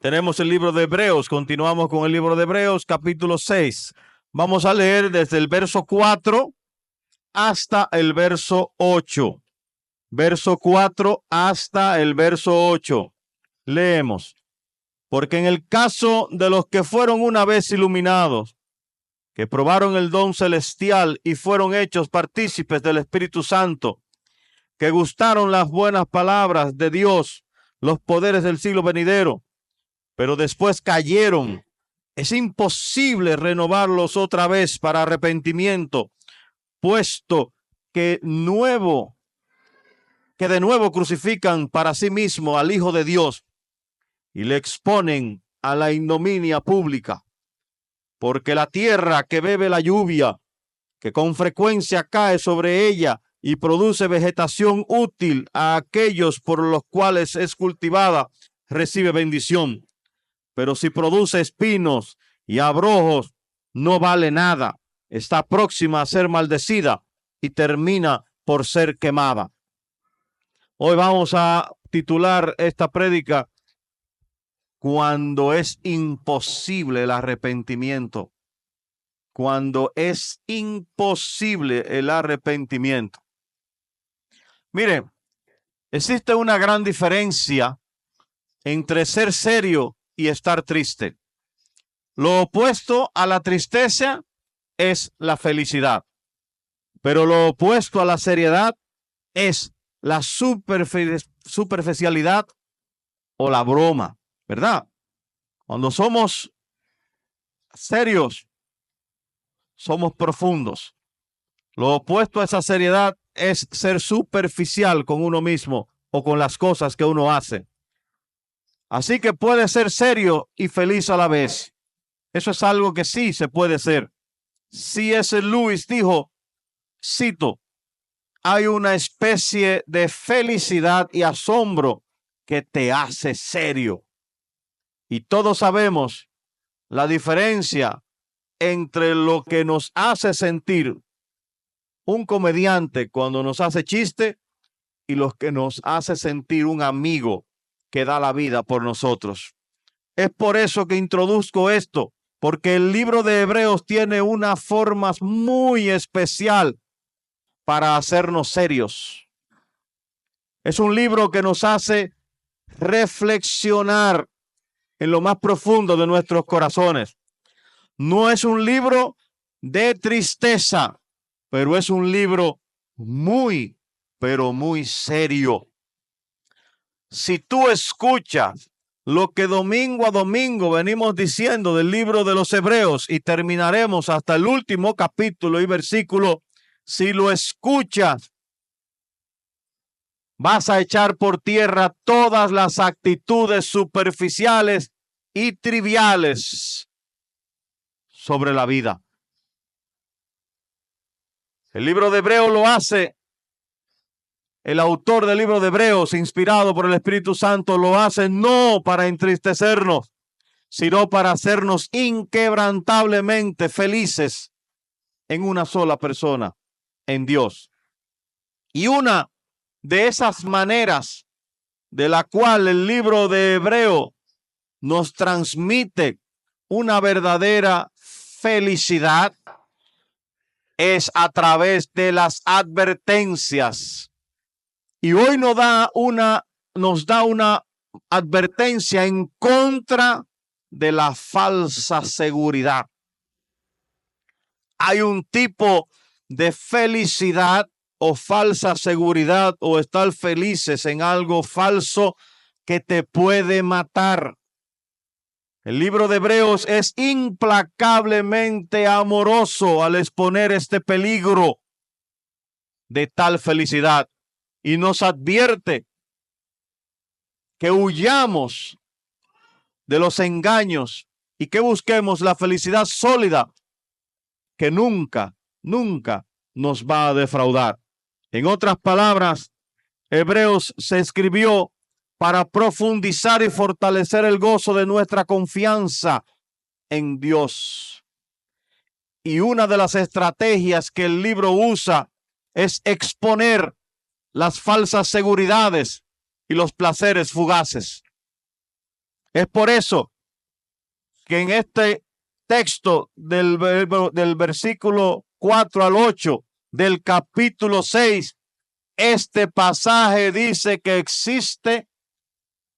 Tenemos el libro de Hebreos, continuamos con el libro de Hebreos, capítulo 6. Vamos a leer desde el verso 4 hasta el verso 8. Verso 4 hasta el verso 8. Leemos. Porque en el caso de los que fueron una vez iluminados, que probaron el don celestial y fueron hechos partícipes del Espíritu Santo, que gustaron las buenas palabras de Dios, los poderes del siglo venidero, pero después cayeron, es imposible renovarlos otra vez para arrepentimiento, puesto que de nuevo crucifican para sí mismo al Hijo de Dios y le exponen a la ignominia pública. Porque la tierra que bebe la lluvia, que con frecuencia cae sobre ella y produce vegetación útil a aquellos por los cuales es cultivada, recibe bendición. Pero si produce espinos y abrojos, no vale nada. Está próxima a ser maldecida y termina por ser quemada. Hoy vamos a titular esta prédica Cuando es imposible el arrepentimiento. Cuando es imposible el arrepentimiento. Mire, existe una gran diferencia entre ser serio y estar triste. Lo opuesto a la tristeza es la felicidad, pero lo opuesto a la seriedad es la superficialidad o la broma, ¿verdad? Cuando somos serios, somos profundos. Lo opuesto a esa seriedad es ser superficial con uno mismo o con las cosas que uno hace. Así que puede ser serio y feliz a la vez. Eso es algo que sí se puede ser. C.S. Lewis dijo, cito, hay una especie de felicidad y asombro que te hace serio. Y todos sabemos la diferencia entre lo que nos hace sentir un comediante cuando nos hace chiste y lo que nos hace sentir un amigo que da la vida por nosotros. Es por eso que introduzco esto, porque el libro de Hebreos tiene una forma muy especial para hacernos serios. Es un libro que nos hace reflexionar en lo más profundo de nuestros corazones. No es un libro de tristeza, pero es un libro muy, pero muy serio. Si tú escuchas lo que domingo a domingo venimos diciendo del libro de los Hebreos y terminaremos hasta el último capítulo y versículo, si lo escuchas, vas a echar por tierra todas las actitudes superficiales y triviales sobre la vida. El libro de Hebreos lo hace. El autor del libro de Hebreos, inspirado por el Espíritu Santo, lo hace no para entristecernos, sino para hacernos inquebrantablemente felices en una sola persona, en Dios. Y una de esas maneras de la cual el libro de Hebreos nos transmite una verdadera felicidad es a través de las advertencias. Y hoy nos da una advertencia en contra de la falsa seguridad. Hay un tipo de felicidad o falsa seguridad o estar felices en algo falso que te puede matar. El libro de Hebreos es implacablemente amoroso al exponer este peligro de tal felicidad. Y nos advierte que huyamos de los engaños y que busquemos la felicidad sólida que nunca, nunca nos va a defraudar. En otras palabras, Hebreos se escribió para profundizar y fortalecer el gozo de nuestra confianza en Dios. Y una de las estrategias que el libro usa es exponer las falsas seguridades y los placeres fugaces. Es por eso que en este texto del versículo 4 al 8 del capítulo 6, este pasaje dice que existe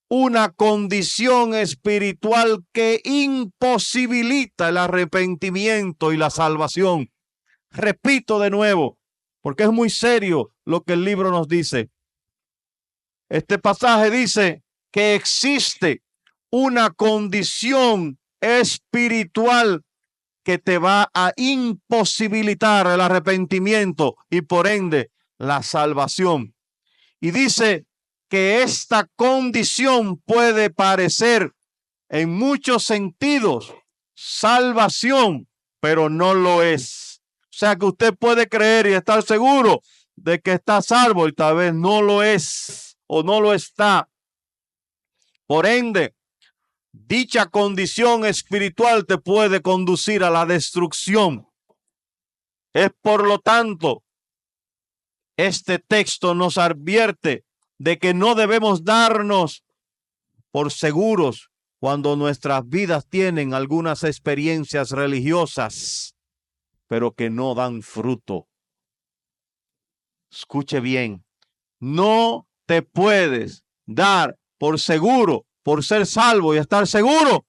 una condición espiritual que imposibilita el arrepentimiento y la salvación. Repito de nuevo, porque es muy serio lo que el libro nos dice. Este pasaje dice que existe una condición espiritual que te va a imposibilitar el arrepentimiento y por ende la salvación. Y dice que esta condición puede parecer en muchos sentidos salvación, pero no lo es. O sea que usted puede creer y estar seguro de que está salvo y tal vez no lo es o no lo está. Por ende, dicha condición espiritual te puede conducir a la destrucción. Es por lo tanto, este texto nos advierte de que no debemos darnos por seguros cuando nuestras vidas tienen algunas experiencias religiosas, pero que no dan fruto. Escuche bien, no te puedes dar por seguro, por ser salvo y estar seguro,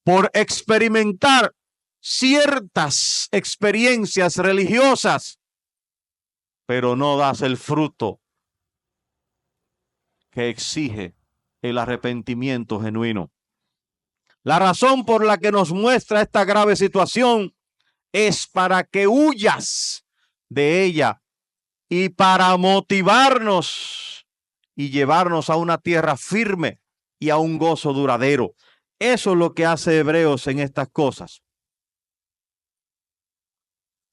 por experimentar ciertas experiencias religiosas, pero no das el fruto que exige el arrepentimiento genuino. La razón por la que nos muestra esta grave situación es para que huyas de ella y para motivarnos y llevarnos a una tierra firme y a un gozo duradero. Eso es lo que hace Hebreos en estas cosas.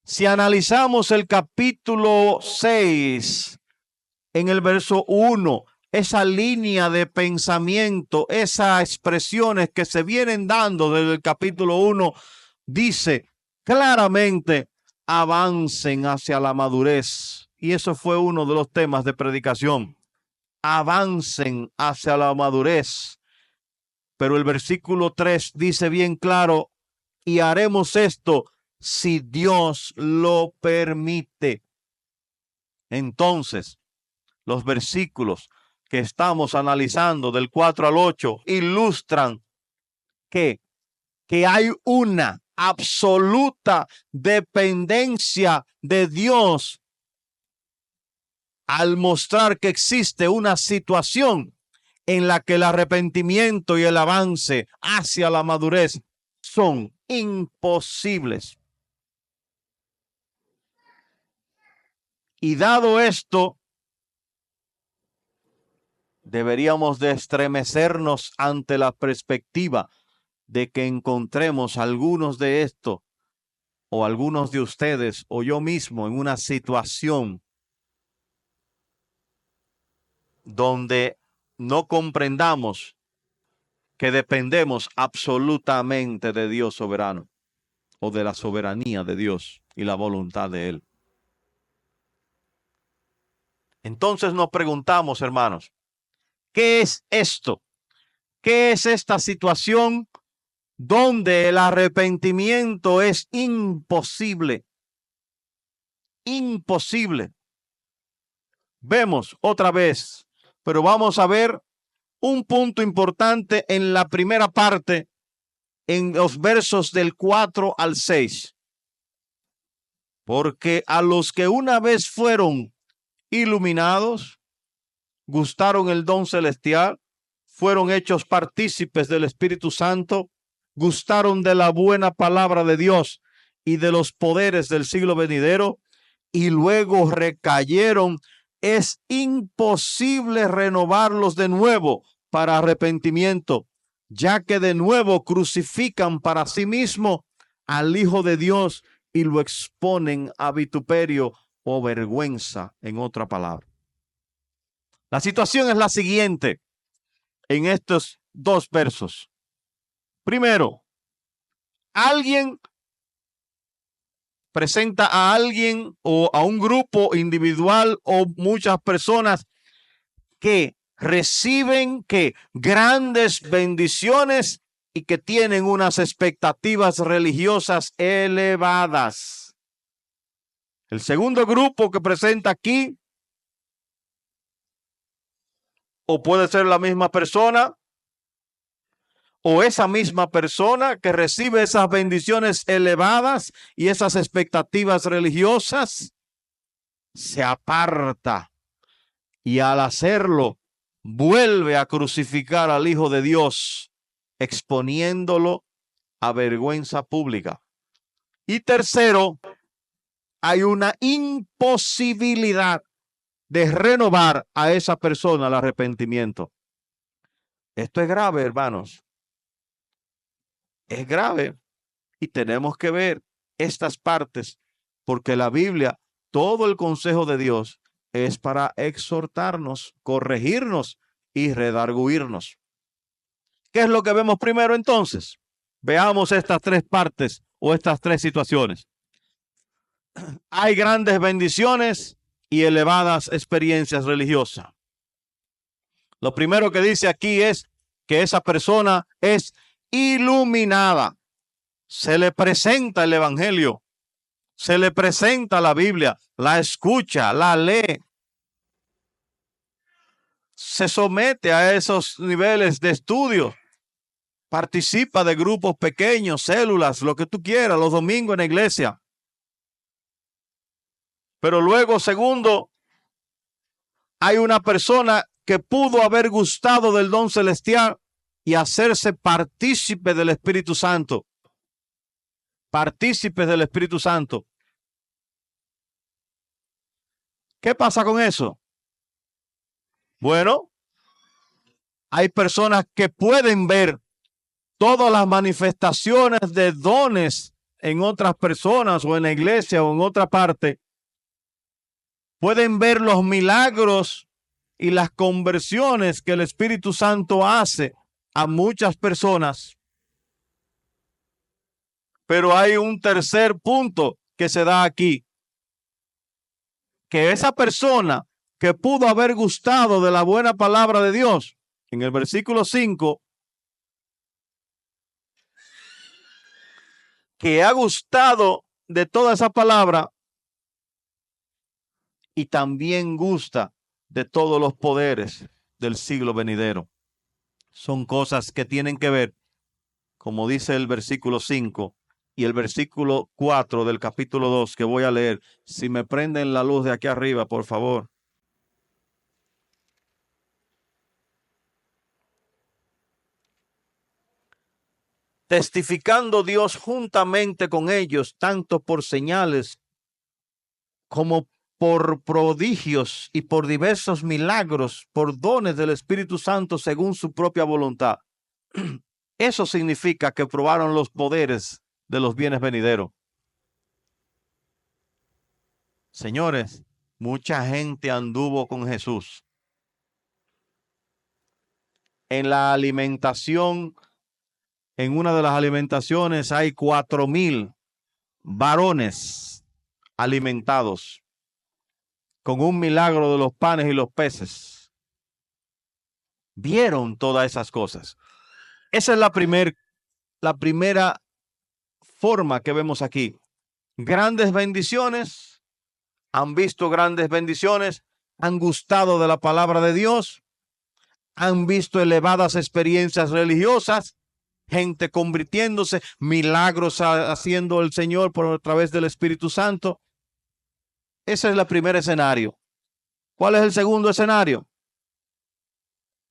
Si analizamos el capítulo 6, en el verso 1, esa línea de pensamiento, esas expresiones que se vienen dando desde el capítulo 1, dice claramente, avancen hacia la madurez. Y eso fue uno de los temas de predicación. Avancen hacia la madurez. Pero el versículo 3 dice bien claro, y haremos esto si Dios lo permite. Entonces, los versículos que estamos analizando del 4 al 8 ilustran que hay una absoluta dependencia de Dios al mostrar que existe una situación en la que el arrepentimiento y el avance hacia la madurez son imposibles. Y dado esto, deberíamos de estremecernos ante la perspectiva de que encontremos algunos de estos o algunos de ustedes o yo mismo en una situación donde no comprendamos que dependemos absolutamente de Dios soberano o de la soberanía de Dios y la voluntad de Él. Entonces nos preguntamos, hermanos, ¿qué es esto? ¿Qué es esta situación donde el arrepentimiento es imposible? Imposible. Vemos otra vez, pero vamos a ver un punto importante en la primera parte, en los versos del 4 al 6. Porque a los que una vez fueron iluminados, gustaron el don celestial, fueron hechos partícipes del Espíritu Santo, gustaron de la buena palabra de Dios y de los poderes del siglo venidero, y luego recayeron, es imposible renovarlos de nuevo para arrepentimiento, ya que de nuevo crucifican para sí mismo al Hijo de Dios y lo exponen a vituperio o vergüenza, en otra palabra. La situación es la siguiente en estos dos versos. Primero, alguien presenta a alguien o a un grupo individual o muchas personas que reciben que grandes bendiciones y que tienen unas expectativas religiosas elevadas. El segundo grupo que presenta aquí, o puede ser la misma persona, o esa misma persona que recibe esas bendiciones elevadas y esas expectativas religiosas, se aparta y al hacerlo vuelve a crucificar al Hijo de Dios, exponiéndolo a vergüenza pública. Y tercero, hay una imposibilidad de renovar a esa persona al arrepentimiento. Esto es grave, hermanos. Es grave y tenemos que ver estas partes porque la Biblia, todo el consejo de Dios es para exhortarnos, corregirnos y redarguirnos. ¿Qué es lo que vemos primero entonces? Veamos estas tres partes o estas tres situaciones. Hay grandes bendiciones y elevadas experiencias religiosas. Lo primero que dice aquí es que esa persona es iluminada. Se le presenta el Evangelio, se le presenta la Biblia, la escucha, la lee. Se somete a esos niveles de estudio. Participa de grupos pequeños, células, lo que tú quieras, los domingos en la iglesia. Pero luego, segundo, hay una persona que pudo haber gustado del don celestial y hacerse partícipe del Espíritu Santo. Partícipes del Espíritu Santo. ¿Qué pasa con eso? Bueno, hay personas que pueden ver todas las manifestaciones de dones en otras personas o en la iglesia o en otra parte. Pueden ver los milagros y las conversiones que el Espíritu Santo hace a muchas personas. Pero hay un tercer punto que se da aquí. Que esa persona que pudo haber gustado de la buena palabra de Dios, en el versículo 5, que ha gustado de toda esa palabra y también gusta de todos los poderes del siglo venidero. Son cosas que tienen que ver, como dice el versículo 5 y el versículo 4 del capítulo 2 que voy a leer. Si me prenden la luz de aquí arriba, por favor. Testificando Dios juntamente con ellos, tanto por señales como por prodigios y por diversos milagros, por dones del Espíritu Santo según su propia voluntad. Eso significa que probaron los poderes de los bienes venideros. Señores, mucha gente anduvo con Jesús. En la alimentación, en una de las alimentaciones hay 4,000 varones alimentados con un milagro de los panes y los peces. Vieron todas esas cosas. Esa es la primera forma que vemos aquí. Grandes bendiciones, han visto grandes bendiciones, han gustado de la palabra de Dios, han visto elevadas experiencias religiosas, gente convirtiéndose, milagros haciendo el Señor por a través del Espíritu Santo. Ese es el primer escenario. ¿Cuál es el segundo escenario?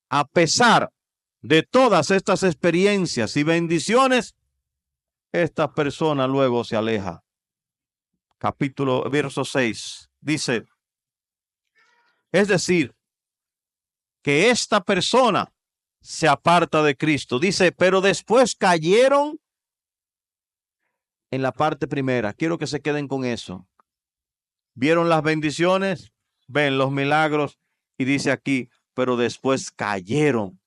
A pesar de todas estas experiencias y bendiciones, esta persona luego se aleja. Verso 6 dice, es decir, que esta persona se aparta de Cristo. Dice, pero después cayeron en la parte primera. Quiero que se queden con eso. Vieron las bendiciones, ven los milagros y dice aquí, pero después cayeron.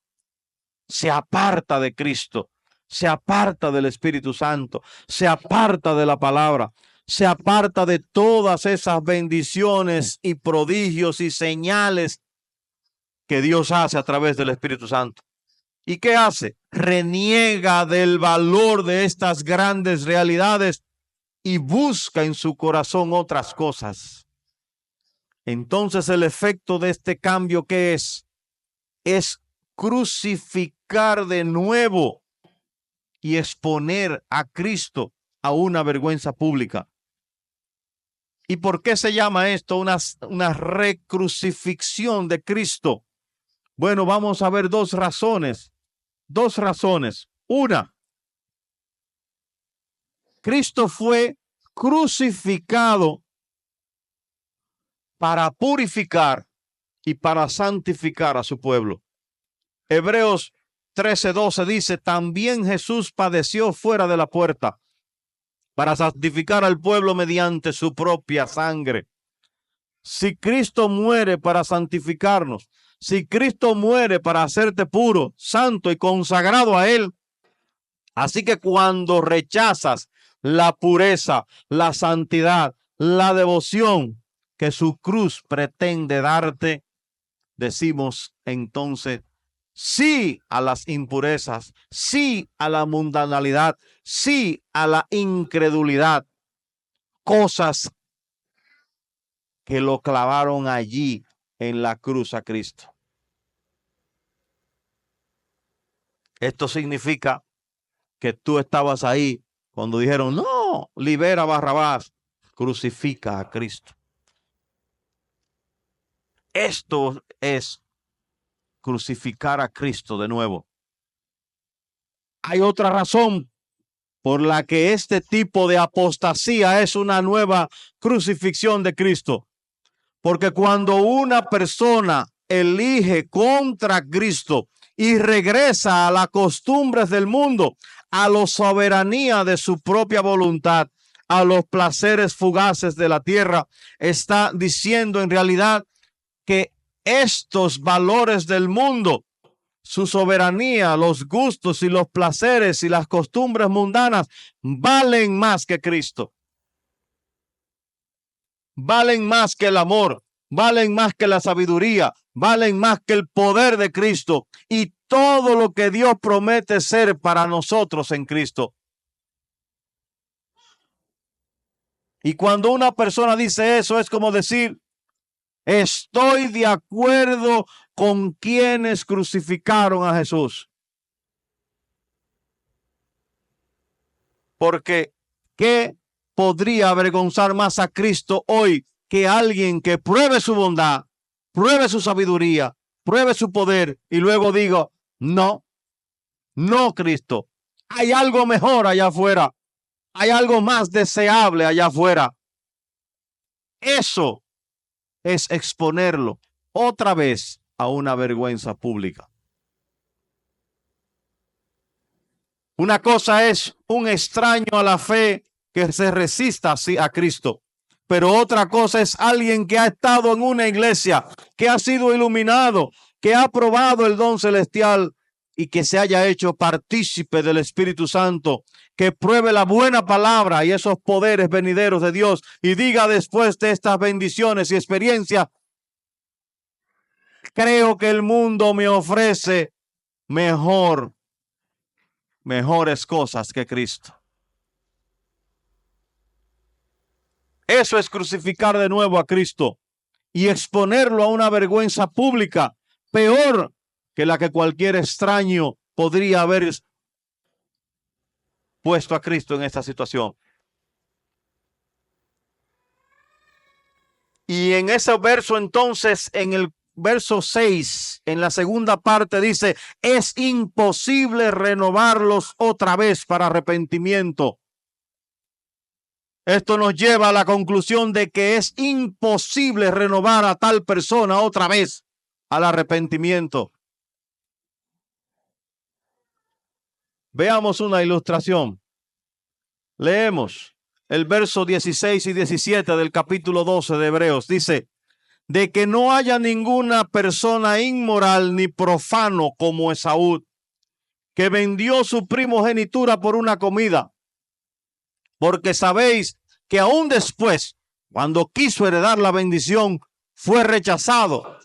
Se aparta de Cristo, se aparta del Espíritu Santo, se aparta de la palabra, se aparta de todas esas bendiciones y prodigios y señales que Dios hace a través del Espíritu Santo. ¿Y qué hace? Reniega del valor de estas grandes realidades y busca en su corazón otras cosas. Entonces el efecto de este cambio, ¿qué es? Es crucificar de nuevo y exponer a Cristo a una vergüenza pública. ¿Y por qué se llama esto una recrucifixión de Cristo? Bueno, vamos a ver dos razones. Una, Cristo fue crucificado para purificar y para santificar a su pueblo. Hebreos 13:12 dice, también Jesús padeció fuera de la puerta para santificar al pueblo mediante su propia sangre. Si Cristo muere para santificarnos, si Cristo muere para hacerte puro, santo y consagrado a Él, así que cuando rechazas la pureza, la santidad, la devoción que su cruz pretende darte, decimos entonces sí a las impurezas, sí a la mundanalidad, sí a la incredulidad, cosas que lo clavaron allí en la cruz a Cristo. Esto significa que tú estabas ahí cuando dijeron, no, libera a Barrabás, crucifica a Cristo. Esto es crucificar a Cristo de nuevo. Hay otra razón por la que este tipo de apostasía es una nueva crucifixión de Cristo. Porque cuando una persona elige contra Cristo y regresa a las costumbres del mundo, a la soberanía de su propia voluntad, a los placeres fugaces de la tierra, está diciendo en realidad que estos valores del mundo, su soberanía, los gustos y los placeres y las costumbres mundanas valen más que Cristo. Valen más que el amor, valen más que la sabiduría, valen más que el poder de Cristo y todo lo que Dios promete ser para nosotros en Cristo. Y cuando una persona dice eso, es como decir, estoy de acuerdo con quienes crucificaron a Jesús. Porque ¿qué podría avergonzar más a Cristo hoy que alguien que pruebe su bondad, pruebe su sabiduría, pruebe su poder y luego diga, no, Cristo, hay algo mejor allá afuera, hay algo más deseable allá afuera? Eso es exponerlo otra vez a una vergüenza pública. Una cosa es un extraño a la fe que se resista así a Cristo, pero otra cosa es alguien que ha estado en una iglesia, que ha sido iluminado, que ha probado el don celestial y que se haya hecho partícipe del Espíritu Santo, que pruebe la buena palabra y esos poderes venideros de Dios y diga después de estas bendiciones y experiencias, creo que el mundo me ofrece mejores cosas que Cristo. Eso es crucificar de nuevo a Cristo y exponerlo a una vergüenza pública peor que la que cualquier extraño podría haber puesto a Cristo en esta situación. Y en ese verso entonces, en el verso 6, en la segunda parte dice, es imposible renovarlos otra vez para arrepentimiento. Esto nos lleva a la conclusión de que es imposible renovar a tal persona otra vez al arrepentimiento. Veamos una ilustración. Leemos el verso 16 y 17 del capítulo 12 de Hebreos. Dice, de que no haya ninguna persona inmoral ni profano como Esaú, que vendió su primogenitura por una comida. Porque sabéis que aún después, cuando quiso heredar la bendición, fue rechazado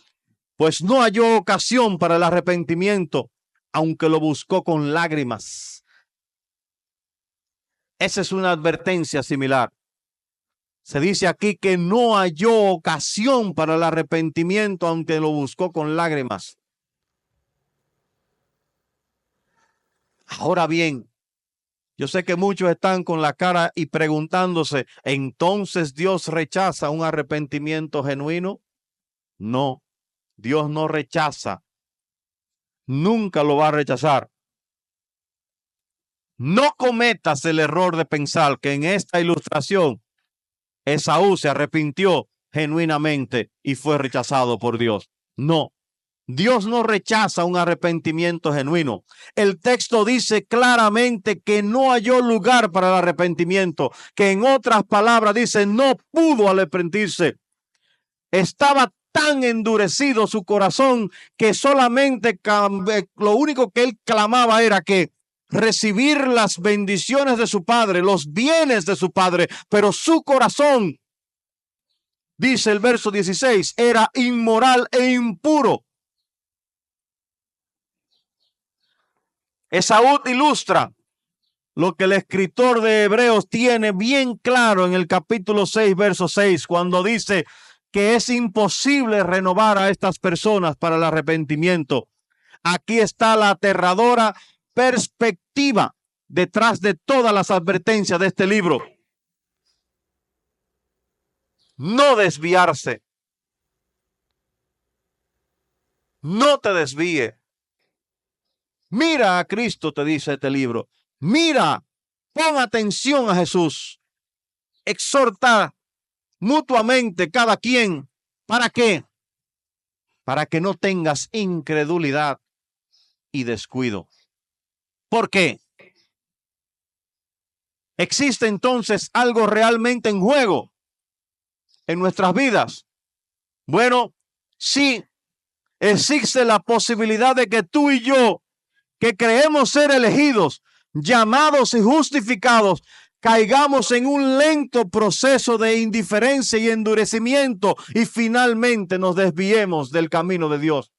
pues no halló ocasión para el arrepentimiento, aunque lo buscó con lágrimas. Esa es una advertencia similar. Se dice aquí que no halló ocasión para el arrepentimiento, aunque lo buscó con lágrimas. Ahora bien, yo sé que muchos están con la cara y preguntándose, ¿entonces Dios rechaza un arrepentimiento genuino? No, Dios no rechaza. Nunca lo va a rechazar. No cometas el error de pensar que en esta ilustración Esaú se arrepintió genuinamente y fue rechazado por Dios. No, Dios no rechaza un arrepentimiento genuino. El texto dice claramente que no halló lugar para el arrepentimiento, que en otras palabras dice no pudo arrepentirse. Estaba tan endurecido su corazón que solamente lo único que él clamaba era que recibir las bendiciones de su padre, los bienes de su padre, pero su corazón, dice el verso 16, era inmoral e impuro. Esaú ilustra lo que el escritor de Hebreos tiene bien claro en el capítulo 6, verso 6, cuando dice que es imposible renovar a estas personas para el arrepentimiento. Aquí está la aterradora perspectiva detrás de todas las advertencias de este libro. No desviarse. No te desvíe. Mira a Cristo, te dice este libro. Mira, pon atención a Jesús. Exhorta mutuamente cada quien. ¿Para qué? Para que no tengas incredulidad y descuido. ¿Por qué? ¿Existe entonces algo realmente en juego en nuestras vidas? Bueno, sí, existe la posibilidad de que tú y yo, que creemos ser elegidos, llamados y justificados, caigamos en un lento proceso de indiferencia y endurecimiento y finalmente nos desviemos del camino de Dios.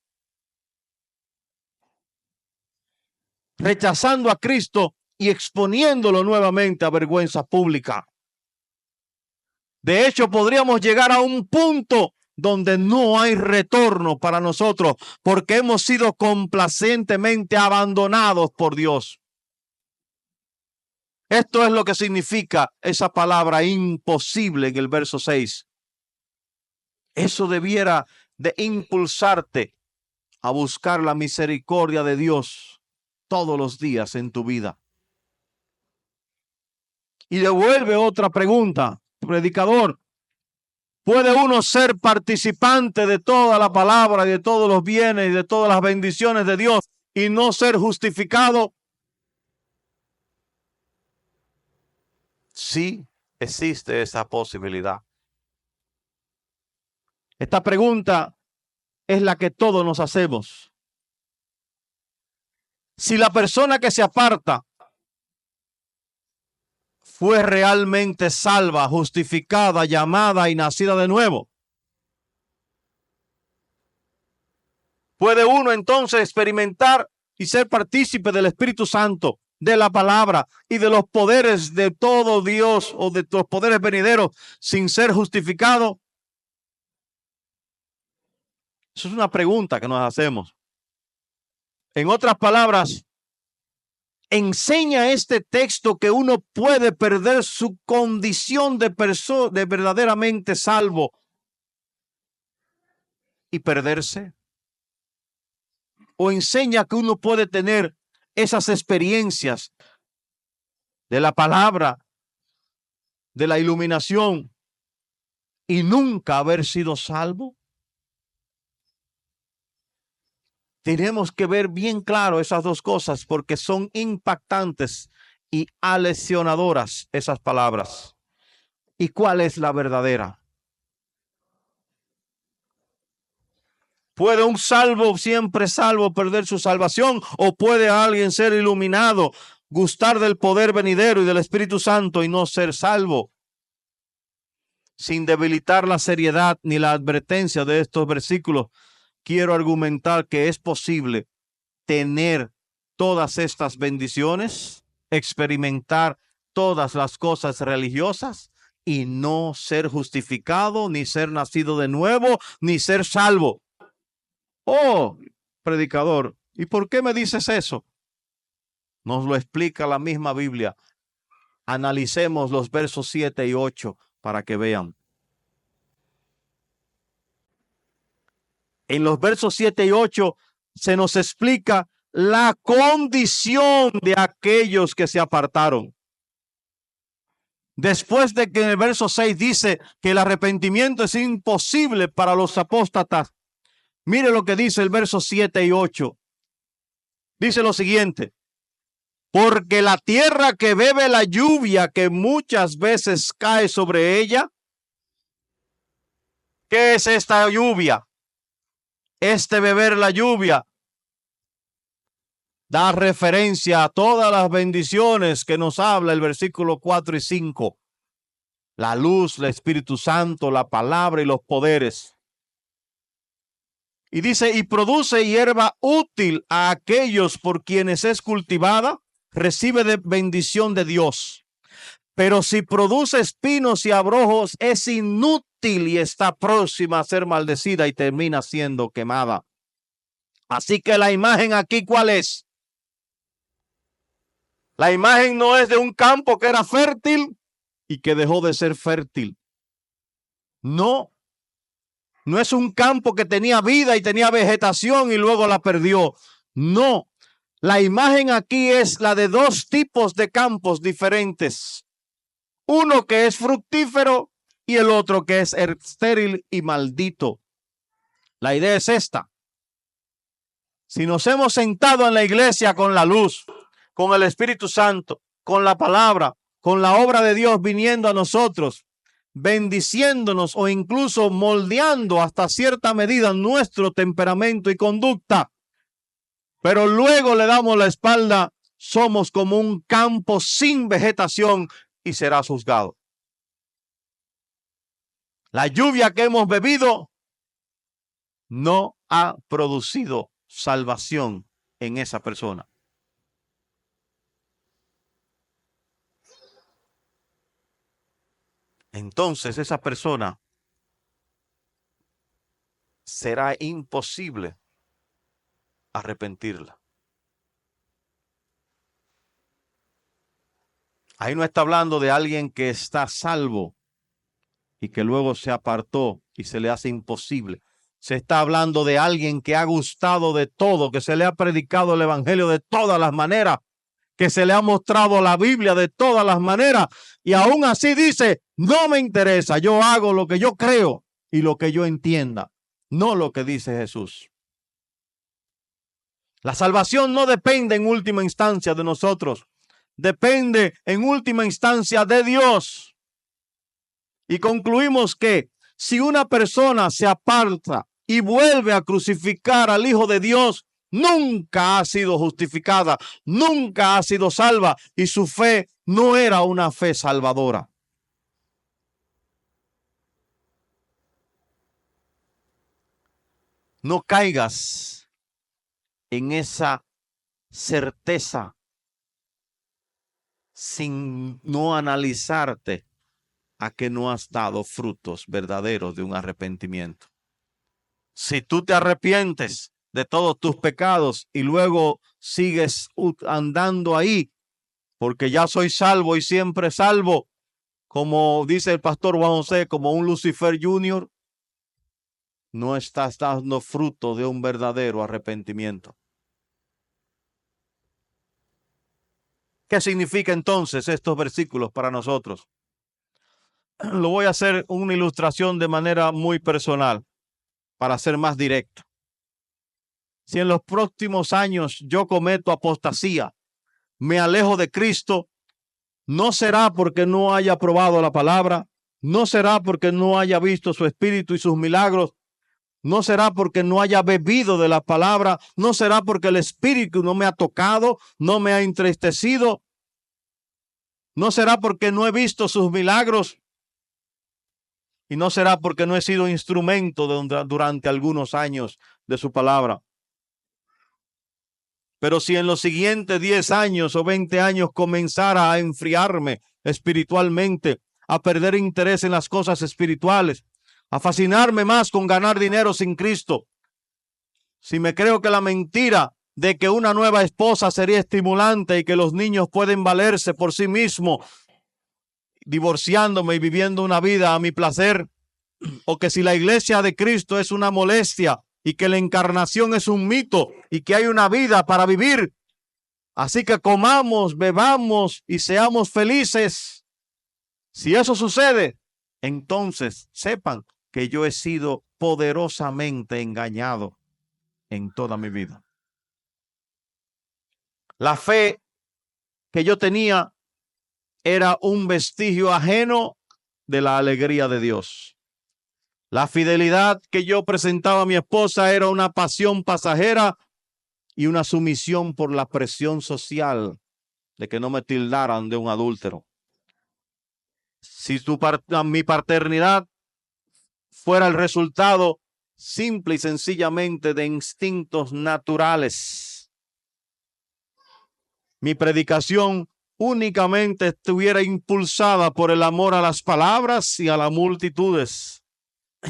Rechazando a Cristo y exponiéndolo nuevamente a vergüenza pública. De hecho, podríamos llegar a un punto donde no hay retorno para nosotros porque hemos sido complacentemente abandonados por Dios. Esto es lo que significa esa palabra imposible en el verso 6. Eso debiera de impulsarte a buscar la misericordia de Dios todos los días en tu vida. Y devuelve otra pregunta, predicador. ¿Puede uno ser participante de toda la palabra, de todos los bienes y de todas las bendiciones de Dios y no ser justificado? Sí, existe esa posibilidad. Esta pregunta es la que todos nos hacemos. Si la persona que se aparta fue realmente salva, justificada, llamada y nacida de nuevo, ¿puede uno entonces experimentar y ser partícipe del Espíritu Santo, de la palabra y de los poderes de todo Dios o de los poderes venideros sin ser justificado? Eso es una pregunta que nos hacemos. En otras palabras, enseña este texto que uno puede perder su condición de verdaderamente salvo y perderse. O enseña que uno puede tener esas experiencias de la palabra, de la iluminación y nunca haber sido salvo. Tenemos que ver bien claro esas dos cosas porque son impactantes y aleccionadoras esas palabras. ¿Y cuál es la verdadera? ¿Puede un salvo, siempre salvo, perder su salvación? ¿O puede alguien ser iluminado, gustar del poder venidero y del Espíritu Santo y no ser salvo? Sin debilitar la seriedad ni la advertencia de estos versículos, quiero argumentar que es posible tener todas estas bendiciones, experimentar todas las cosas religiosas y no ser justificado, ni ser nacido de nuevo, ni ser salvo. Oh, predicador, ¿y por qué me dices eso? Nos lo explica la misma Biblia. Analicemos los versos 7 y 8 para que vean. En los versos 7 y 8 se nos explica la condición de aquellos que se apartaron. Después de que en el verso 6 dice que el arrepentimiento es imposible para los apóstatas, mire lo que dice el verso 7 y 8. Dice lo siguiente: porque la tierra que bebe la lluvia que muchas veces cae sobre ella. ¿Qué es esta lluvia? Este beber la lluvia da referencia a todas las bendiciones que nos habla el versículo 4 y 5. La luz, el Espíritu Santo, la palabra y los poderes. Y dice, y produce hierba útil a aquellos por quienes es cultivada, recibe de bendición de Dios. Pero si produce espinos y abrojos, es inútil y está próxima a ser maldecida y termina siendo quemada. Así que la imagen aquí, ¿cuál es? La imagen no es de un campo que era fértil y que dejó de ser fértil. No. No es un campo que tenía vida y tenía vegetación y luego la perdió. No. La imagen aquí es la de dos tipos de campos diferentes. Uno que es fructífero y el otro que es estéril y maldito. La idea es esta. Si nos hemos sentado en la iglesia con la luz, con el Espíritu Santo, con la palabra, con la obra de Dios viniendo a nosotros, bendiciéndonos o incluso moldeando hasta cierta medida nuestro temperamento y conducta, pero luego le damos la espalda, somos como un campo sin vegetación y será juzgado. La lluvia que hemos bebido no ha producido salvación en esa persona. Entonces esa persona será imposible arrepentirla. Ahí no está hablando de alguien que está salvo y que luego se apartó y se le hace imposible. Se está hablando de alguien que ha gustado de todo, que se le ha predicado el evangelio de todas las maneras, que se le ha mostrado la Biblia de todas las maneras y aún así dice, no me interesa, yo hago lo que yo creo y lo que yo entienda, no lo que dice Jesús. La salvación no depende en última instancia de nosotros, depende en última instancia de Dios. Y concluimos que si una persona se aparta y vuelve a crucificar al Hijo de Dios, nunca ha sido justificada, nunca ha sido salva y su fe no era una fe salvadora. No caigas en esa certeza sin no analizarte a que no has dado frutos verdaderos de un arrepentimiento. Si tú te arrepientes de todos tus pecados y luego sigues andando ahí, porque ya soy salvo y siempre salvo, como dice el pastor Juan José, como un Lucifer Junior, no estás dando fruto de un verdadero arrepentimiento. ¿Qué significa entonces estos versículos para nosotros? Lo voy a hacer una ilustración de manera muy personal para ser más directo. Si en los próximos años yo cometo apostasía, me alejo de Cristo, no será porque no haya probado la palabra, no será porque no haya visto su espíritu y sus milagros, no será porque no haya bebido de la palabra, no será porque el espíritu no me ha tocado, no me ha entristecido, no será porque no he visto sus milagros y no será porque no he sido instrumento durante algunos años de su palabra. Pero si en los siguientes 10 años o 20 años comenzara a enfriarme espiritualmente, a perder interés en las cosas espirituales, a fascinarme más con ganar dinero sin Cristo, si me creo que la mentira de que una nueva esposa sería estimulante y que los niños pueden valerse por sí mismos, divorciándome y viviendo una vida a mi placer, o que si la iglesia de Cristo es una molestia y que la encarnación es un mito y que hay una vida para vivir, así que comamos, bebamos y seamos felices. Si eso sucede, entonces sepan que yo he sido poderosamente engañado en toda mi vida. La fe que yo tenía era un vestigio ajeno de la alegría de Dios. La fidelidad que yo presentaba a mi esposa era una pasión pasajera y una sumisión por la presión social de que no me tildaran de un adúltero. Si mi paternidad fuera el resultado simple y sencillamente de instintos naturales, mi predicación únicamente estuviera impulsada por el amor a las palabras y a las multitudes,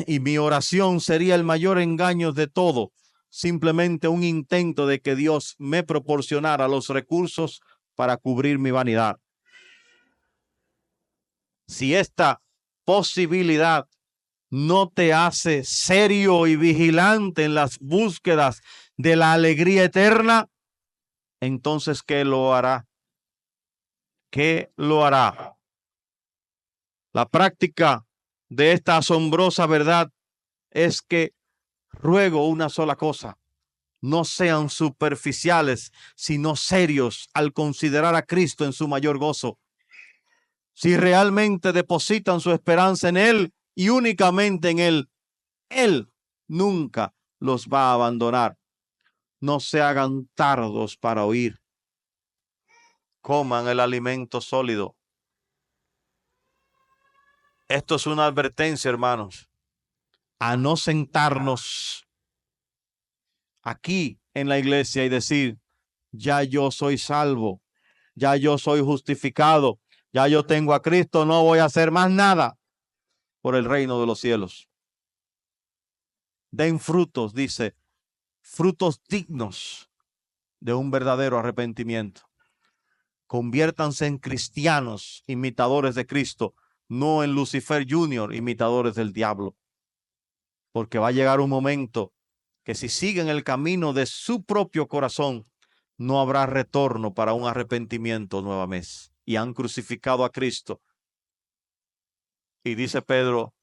y mi oración sería el mayor engaño de todo, simplemente un intento de que Dios me proporcionara los recursos para cubrir mi vanidad. Si esta posibilidad no te hace serio y vigilante en las búsquedas de la alegría eterna, entonces ¿qué lo hará? ¿Qué lo hará? La práctica de esta asombrosa verdad es que ruego una sola cosa: no sean superficiales, sino serios al considerar a Cristo en su mayor gozo. Si realmente depositan su esperanza en Él y únicamente en Él, Él nunca los va a abandonar. No se hagan tardos para oír. Coman el alimento sólido. Esto es una advertencia, hermanos, a no sentarnos aquí en la iglesia y decir: ya yo soy salvo, ya yo soy justificado, ya yo tengo a Cristo, no voy a hacer más nada por el reino de los cielos. Den frutos, dice, frutos dignos de un verdadero arrepentimiento. Conviértanse en cristianos, imitadores de Cristo, no en Lucifer Jr., imitadores del diablo. Porque va a llegar un momento que si siguen el camino de su propio corazón, no habrá retorno para un arrepentimiento nuevamente. Y han crucificado a Cristo. Y dice Pedro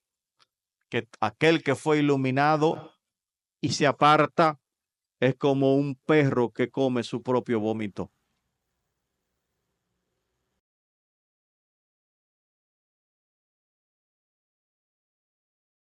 que aquel que fue iluminado y se aparta es como un perro que come su propio vómito.